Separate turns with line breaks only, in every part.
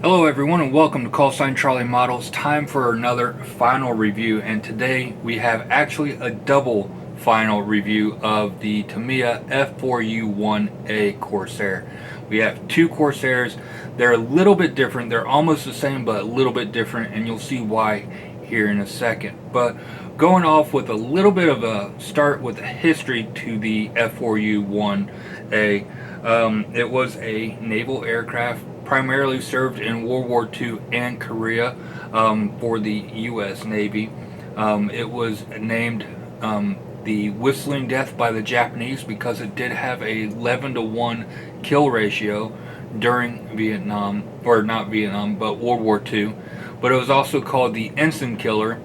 Hello everyone and welcome to Call Sign Charlie Models. Time for another final review, and today we have actually a double final review of the Tamiya F4U-1A Corsair. We have two Corsairs. They're a little bit different. They're almost the same but a little bit different, and you'll see why here in a second. But going off with a little bit of a start with a history to the F4U-1A. It was a naval aircraft primarily served in World War II and Korea for the U.S. Navy. It was named the Whistling Death by the Japanese because it did have a 11-to-1 kill ratio during Vietnam, or not Vietnam, but World War II. But it was also called the Ensign Killer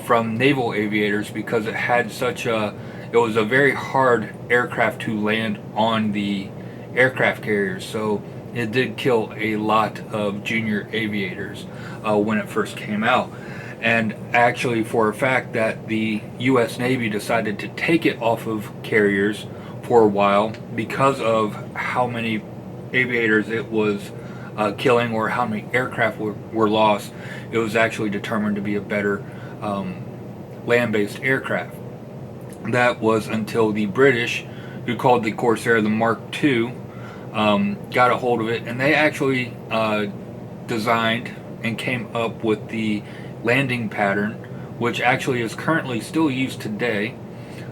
from naval aviators because it had it was a very hard aircraft to land on the aircraft carriers. So it did kill a lot of junior aviators when it first came out. And actually, for a fact that the U.S. Navy decided to take it off of carriers for a while because of how many aviators it was killing, or how many aircraft were lost. It was actually determined to be a better land-based aircraft. That was until the British, who called the Corsair the Mark II, got a hold of it, and they actually designed and came up with the landing pattern, which actually is currently still used today,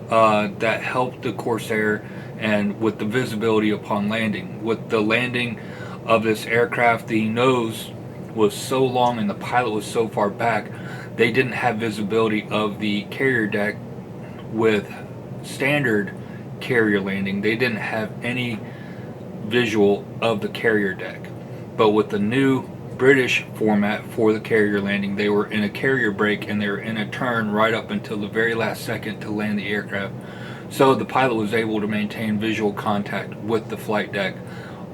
that helped the Corsair and with the visibility upon landing. With the landing of this aircraft, the nose was so long and the pilot was so far back, they didn't have visibility of the carrier deck. With standard carrier landing, they didn't have any visual of the carrier deck. But with the new British format for the carrier landing, they were in a carrier brake and they were in a turn right up until the very last second to land the aircraft. So the pilot was able to maintain visual contact with the flight deck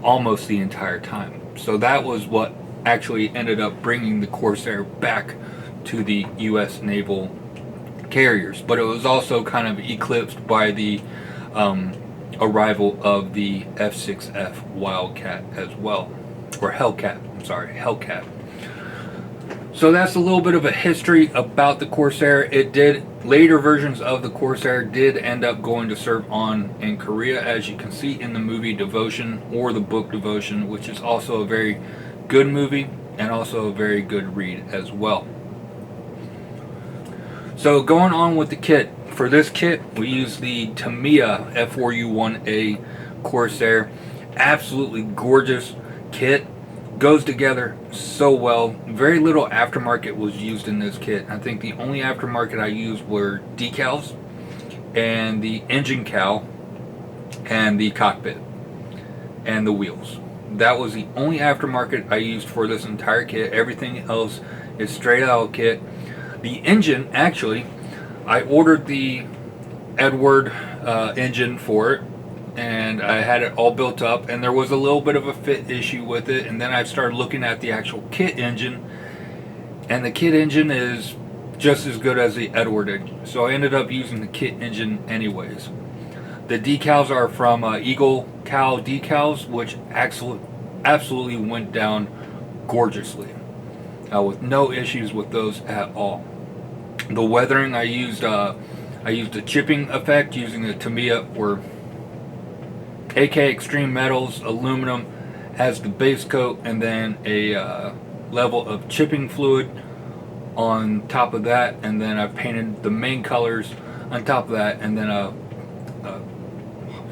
almost the entire time. So that was what actually ended up bringing the Corsair back to the U.S. naval carriers. But it was also kind of eclipsed by the arrival of the F6F Wildcat as well, or Hellcat. I'm sorry, Hellcat. So that's a little bit of a history about the Corsair. Later versions of the Corsair did end up going to serve on in Korea, as you can see in the movie Devotion, or the book Devotion, which is also a very good movie and also a very good read as well. So going on with the kit. For this kit, we use the Tamiya F4U-1A Corsair. Absolutely gorgeous kit. Goes together so well. Very little aftermarket was used in this kit. I think the only aftermarket I used were decals and the engine cowl and the cockpit and the wheels. That was the only aftermarket I used for this entire kit. Everything else is straight out kit. The engine, actually, I ordered the Edward engine for it, and I had it all built up, and there was a little bit of a fit issue with it, and then I started looking at the actual kit engine, and the kit engine is just as good as the Edward engine, so I ended up using the kit engine anyways. The decals are from Eagle Cow decals, which absolutely went down gorgeously, with no issues with those at all. The weathering, I used a chipping effect using the Tamiya, or AK Extreme Metals aluminum as the base coat, and then a level of chipping fluid on top of that, and then I painted the main colors on top of that, and then a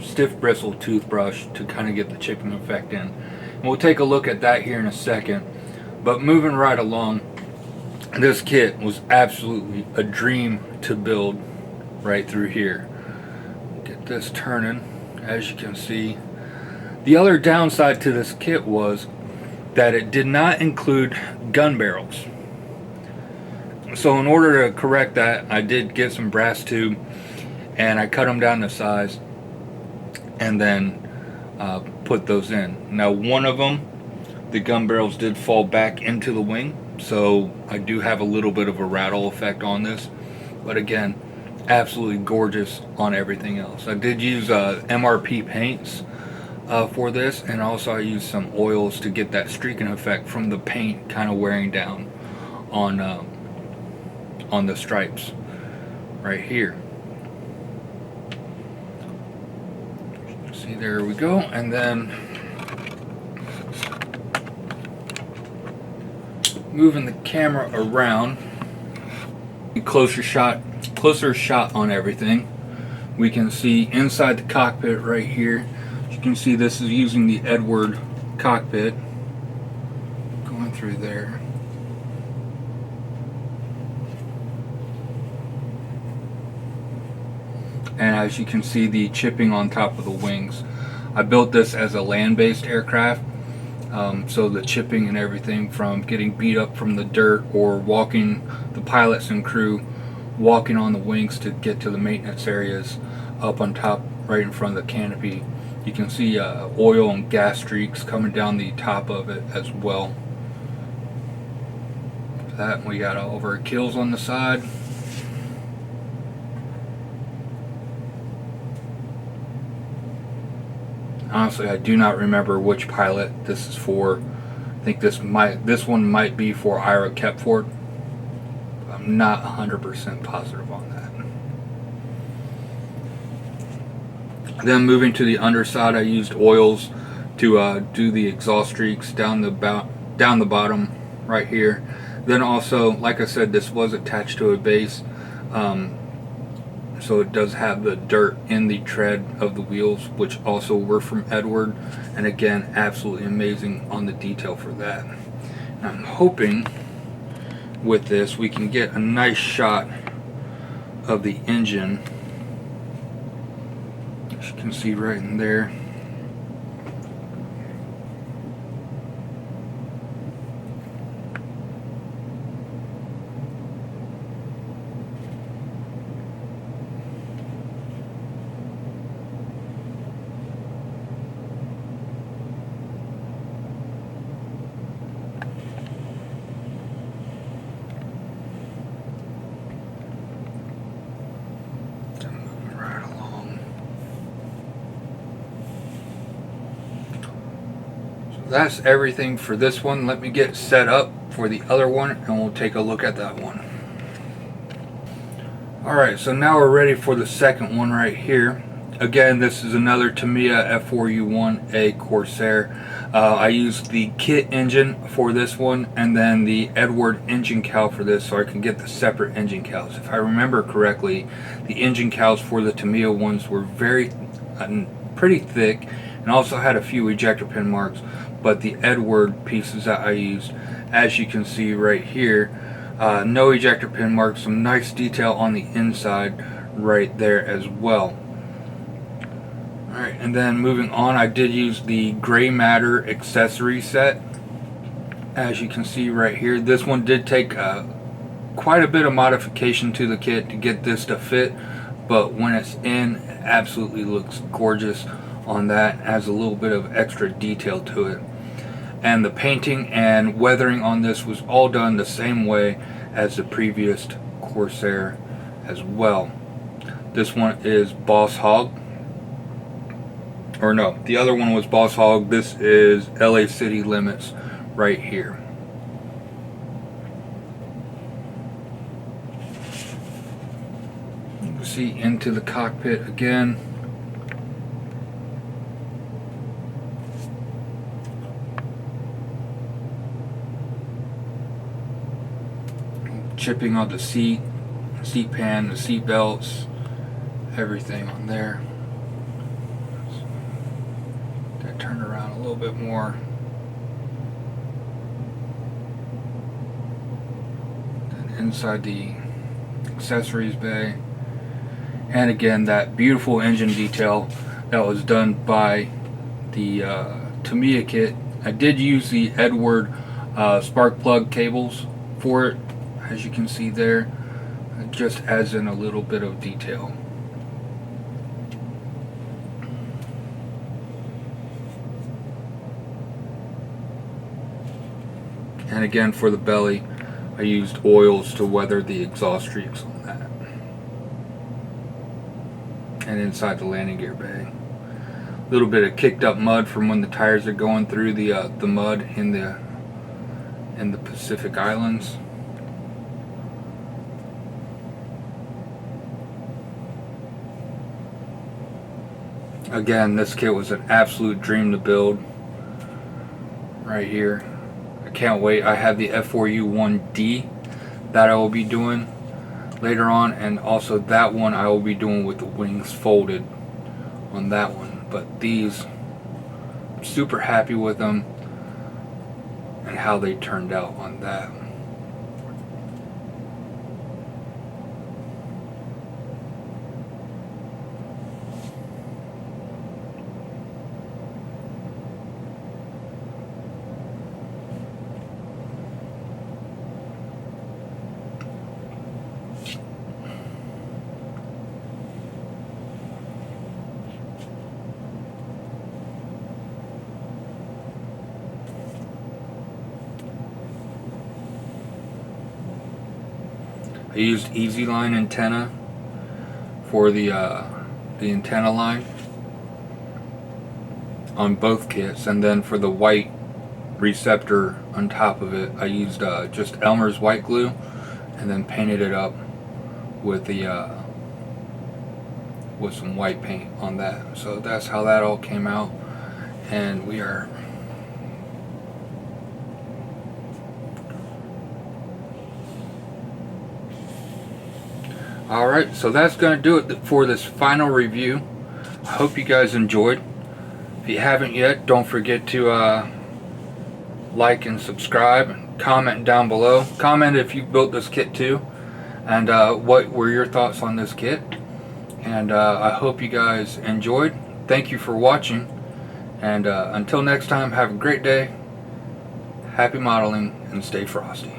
stiff bristle toothbrush to kind of get the chipping effect in. And we'll take a look at that here in a second. But moving right along, this kit was absolutely a dream to build right through here. Get this turning, as you can see. The other downside to this kit was that it did not include gun barrels. So in order to correct that, I did get some brass tube and I cut them down to size and then put those in. Now one of them, the gun barrels did fall back into the wing, so I do have a little bit of a rattle effect on this, but again, absolutely gorgeous on everything else. I did use MRP paints for this, and also I used some oils to get that streaking effect from the paint kind of wearing down on the stripes right here. See, there we go. And then moving the camera around, closer shot on everything. We can see inside the cockpit right here. You can see this is using the Edward cockpit going through there. And as you can see, the chipping on top of the wings. I built this as a land-based aircraft, so the chipping and everything from getting beat up from the dirt or walking, the pilots and crew walking on the wings to get to the maintenance areas up on top right in front of the canopy. You can see oil and gas streaks coming down the top of it as well. That we got all of our kills on the side. Honestly, I do not remember which pilot this is for. I think this one might be for Ira Kepfort. I'm not 100% positive on that. Then moving to the underside, I used oils to do the exhaust streaks down the bottom right here. Then also, like I said, this was attached to a base, so it does have the dirt in the tread of the wheels, which also were from Edward, and again, absolutely amazing on the detail for that. And I'm hoping with this we can get a nice shot of the engine, as you can see right in there. That's everything for this one. Let me get set up for the other one and we'll take a look at that one. Alright, so now we're ready for the second one right here. Again, this is another Tamiya F4U-1A Corsair. I used the kit engine for this one and then the Edward engine cowl for this, so I can get the separate engine cowls. If I remember correctly, the engine cowls for the Tamiya ones were pretty thick and also had a few ejector pin marks, but the Edward pieces that I used, as you can see right here, no ejector pin marks, some nice detail on the inside right there as well. Alright, and then moving on, I did use the gray matter accessory set, as you can see right here. This one did take quite a bit of modification to the kit to get this to fit, but when it's in, it absolutely looks gorgeous on that. It has a little bit of extra detail to it. And the painting and weathering on this was all done the same way as the previous Corsair as well. This one is Boss Hog. Or no, the other one was Boss Hog. This is LA City Limits right here. You can see into the cockpit again. Chipping on the seat pan, the seat belts, everything on there. Gotta turn around a little bit more. And inside the accessories bay. And again, that beautiful engine detail that was done by the Tamiya kit. I did use the Edward spark plug cables for it, as you can see there. It just adds in a little bit of detail. And again, for the belly, I used oils to weather the exhaust streaks on that. And inside the landing gear bay. little bit of kicked up mud from when the tires are going through the mud in the Pacific Islands. Again, this kit was an absolute dream to build. Right here, I can't wait. I have the F4U-1D that I will be doing later on, and also that one I will be doing with the wings folded on that one. But these, I'm super happy with them and how they turned out on that. I used Easy Line antenna for the antenna line on both kits, and then for the white receptor on top of it, I used just Elmer's white glue, and then painted it up with the with some white paint on that. So that's how that all came out, and we are alright, so that's going to do it for this final review. I hope you guys enjoyed. If you haven't yet, don't forget to like and subscribe, and comment down below. Comment if you built this kit too, and what were your thoughts on this kit. And I hope you guys enjoyed. Thank you for watching, and until next time, have a great day, happy modeling, and stay frosty.